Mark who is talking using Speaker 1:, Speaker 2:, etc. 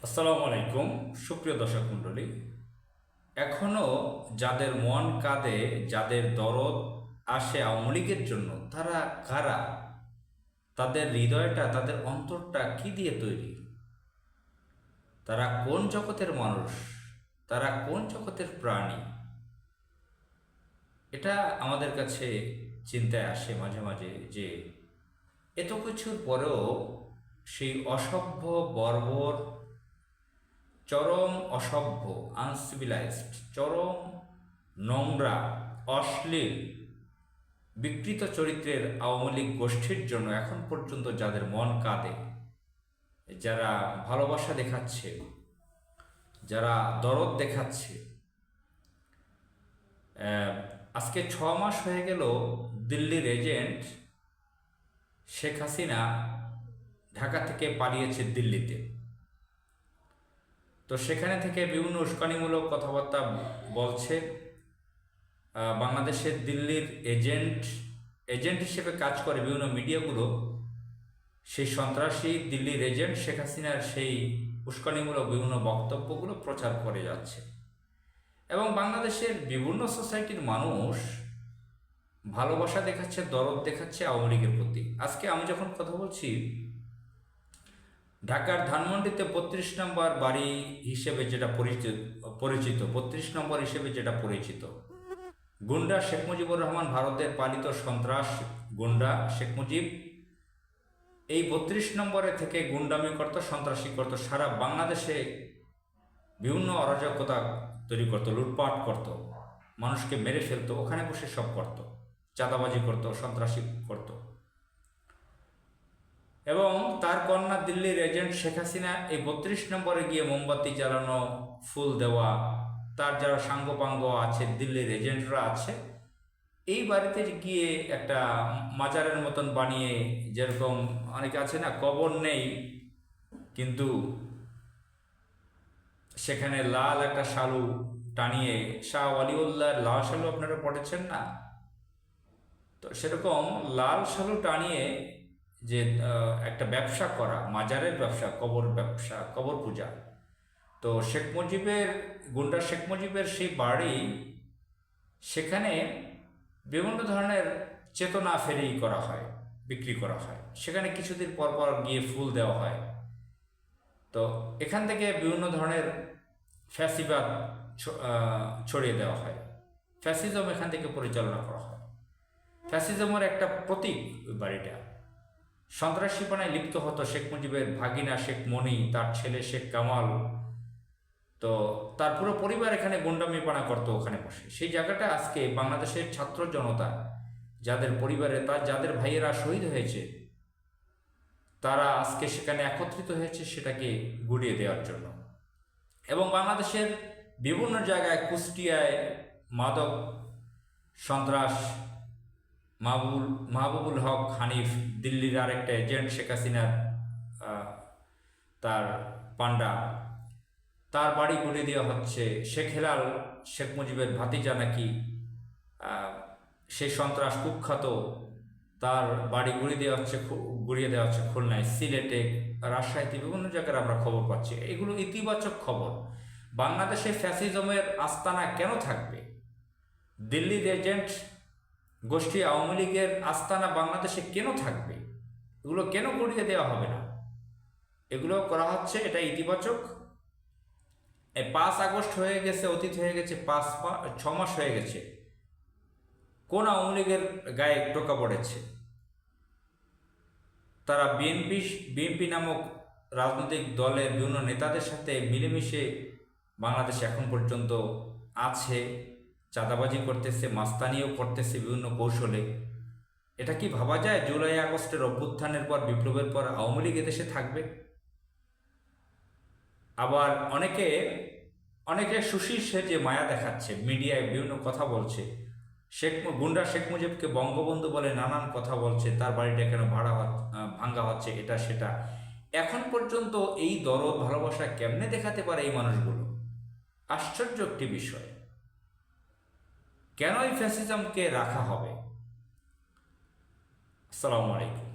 Speaker 1: আসসালামু আলাইকুম সুপ্রিয় দর্শক মণ্ডলী। এখনও যাদের মন কাঁদে, যাদের দরদ আসে আওয়ামী লীগের জন্য, তারা কারা? তাদের হৃদয়টা, তাদের অন্তরটা কি দিয়ে তৈরি? তারা কোন জগতের মানুষ? তারা কোন জগতের প্রাণী? এটা আমাদের কাছে চিন্তায় আসে মাঝে মাঝে যে এত কিছুর পরেও সেই অসভ্য, বর্বর, চরম অসভ্য, আনসিভিলাইজড, চরম নোংরা, অশ্লীল, বিকৃত চরিত্রের আওয়ামী লীগ গোষ্ঠীর জন্য এখন পর্যন্ত যাদের মন কাঁদে, যারা ভালোবাসা দেখাচ্ছে, যারা দরদ দেখাচ্ছে। আহ, আজকে 6 মাস হয়ে গেল দিল্লির এজেন্ট শেখ হাসিনা ঢাকা থেকে পালিয়েছে দিল্লিতে। তো সেখানে থেকে বিভিন্ন উস্কানিমূলক কথাবার্তা বলছে। বাংলাদেশের দিল্লির এজেন্ট এজেন্ট হিসেবে কাজ করে বিভিন্ন মিডিয়াগুলো সেই সন্ত্রাসী দিল্লির এজেন্ট শেখ হাসিনার সেই উস্কানিমূলক বিভিন্ন বক্তব্যগুলো প্রচার করে যাচ্ছে। এবং বাংলাদেশের বিভিন্ন সোসাইটির মানুষ ভালোবাসা দেখাচ্ছে, দরদ দেখাচ্ছে আওয়ামী লীগের প্রতি। আজকে আমি যখন কথা বলছি, ঢাকার ধানমন্ডিতে 32 নম্বর বাড়ি হিসেবে যেটা পরিচিত 32 নম্বর হিসেবে যেটা পরিচিত, গুন্ডা শেখ মুজিবুর রহমান, ভারতের পালিত সন্ত্রাস গুন্ডা শেখ মুজিব এই 32 নম্বরে থেকে গুন্ডামি করত, সন্ত্রাসী করত, সারা বাংলাদেশে বিভিন্ন অরাজকতা তৈরি করত, লুটপাট করত, মানুষকে মেরে ফেলতো, ওখানে বসে সব করত, চাঁদাবাজি করত, সন্ত্রাসী করত। এবং তার কন্যা দিল্লির এজেন্ট শেখ হাসিনা এই 32 নম্বরে গিয়ে মোমবাতি জ্বালানো, ফুল দেওয়া, তার যারা সাঙ্গপাঙ্গ আছে, দিল্লির এজেন্টরা আছে, এই বাড়িতে গিয়ে একটা মাজারের মতন বানিয়ে, যেরকম অনেকে আছে না, কবর নেই কিন্তু সেখানে লাল একটা শালু টানিয়ে, শাহ ওয়ালিউল্লাহর লাল শালু আপনারা পড়েছেন না? তো সেরকম লাল শালু টানিয়ে যে একটা ব্যবসা করা, মাজারের ব্যবসা, কবর ব্যবসা, কবর পূজা। তো শেখ মুজিবের, গুন্ডা শেখ মুজিবের সেই বাড়ি, সেখানে বিভিন্ন ধরনের চেতনা ফেরি করা হয়, বিক্রি করা হয়। সেখানে কিছুদিন পর পর গিয়ে ফুল দেওয়া হয়। তো এখান থেকে বিভিন্ন ধরনের ফ্যাসিবাদ ছড়িয়ে দেওয়া হয়, ফ্যাসিজম এখান থেকে পরিচালনা করা হয়। ফ্যাসিজমের একটা প্রতীক ওই বাড়িটা। সন্ত্রাসীপনায় লিপ্ত হতো শেখ মুজিবের ভাগিনা শেখ মনি, তার ছেলে শেখ কামাল। তো তার পুরো পরিবার এখানে গুন্ডামিপানা করতো ওখানে বসে। সেই জায়গাটা আজকে বাংলাদেশের ছাত্র জনতা, যাদের পরিবারে যাদের ভাইয়েরা শহীদ হয়েছে, তারা আজকে সেখানে একত্রিত হয়েছে সেটাকে গুড়িয়ে দেওয়ার জন্য। এবং বাংলাদেশের বিভিন্ন জায়গায়, কুষ্টিয়ায় মাদক সন্ত্রাস, মাহবুবুল হক হানিফ, দিল্লির আরেকটা এজেন্ট শেখ হাসিনার, তার পান্ডা, তার বাড়ি গুড়িয়ে দেওয়া হচ্ছে। শেখ হেলাল, শেখ মুজিবের ভাতিজা নাকি, সেই সন্ত্রাস কুখ্যাত, তার বাড়ি গুড়িয়ে দেওয়া হচ্ছে খুলনায়, সিলেটে, রাজশাহীতে, বিভিন্ন জায়গায় আমরা খবর পাচ্ছি। এগুলো ইতিবাচক খবর। বাংলাদেশে ফ্যাসিজমের আস্তানা কেন থাকবে? দিল্লির এজেন্ট গোষ্ঠী আওয়ামী লীগের আস্তানা বাংলাদেশে কেন থাকবে? এগুলো কেন গুড়িয়ে দেওয়া হবে না? এগুলো করা হচ্ছে, এটা ইতিবাচক। 5 আগস্ট হয়ে গেছে, অতীত হয়ে গেছে, 6 মাস হয়ে গেছে। কোন আওয়ামী লীগের গায়ে টোকা পড়েছে? তারা বিএনপি নামক রাজনৈতিক দলের বিভিন্ন নেতাদের সাথে মিলেমিশে বাংলাদেশে এখন পর্যন্ত আছে, চাঁদাবাজি করতেছে, মাস্তানিও করতেছে বিভিন্ন কৌশলে। এটা কি ভাবা যায় জুলাই আগস্টের অভ্যুত্থানের পর, বিপ্লবের পর আওয়ামী লীগ এদেশে থাকবে? আবার অনেকে সুশীল সেজে মায়া দেখাচ্ছে, মিডিয়ায় বিভিন্ন কথা বলছে, গুন্ডা শেখ মুজিবকে বঙ্গবন্ধু বলে নানান কথা বলছে, তার বাড়িটা কেন ভাঙ্গা হচ্ছে, এটা সেটা। এখন পর্যন্ত এই দরদ ভালোবাসা কেমনে দেখাতে পারে এই মানুষগুলো? আশ্চর্য একটি বিষয়। কেন এই ফ্যাসিজমকে রাখা হবে? আসসালামু আলাইকুম।